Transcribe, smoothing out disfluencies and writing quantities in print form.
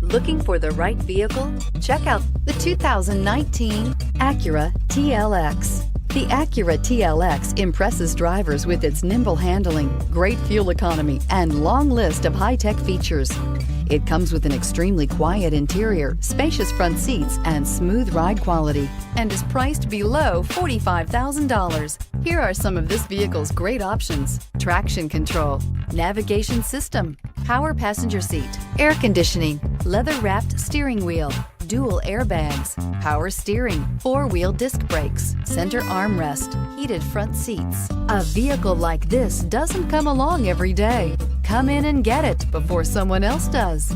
Looking for the right vehicle? Check out the 2019 Acura TLX. The Acura TLX impresses drivers with its nimble handling, great fuel economy, and long list of high-tech features. It comes with an extremely quiet interior, spacious front seats, and smooth ride quality, and is priced below $45,000. Here are some of this vehicle's great options: traction control, navigation system, power passenger seat, air conditioning, leather-wrapped steering wheel, dual airbags, power steering, four-wheel disc brakes, center armrest, heated front seats. A vehicle like this doesn't come along every day. Come in and get it before someone else does.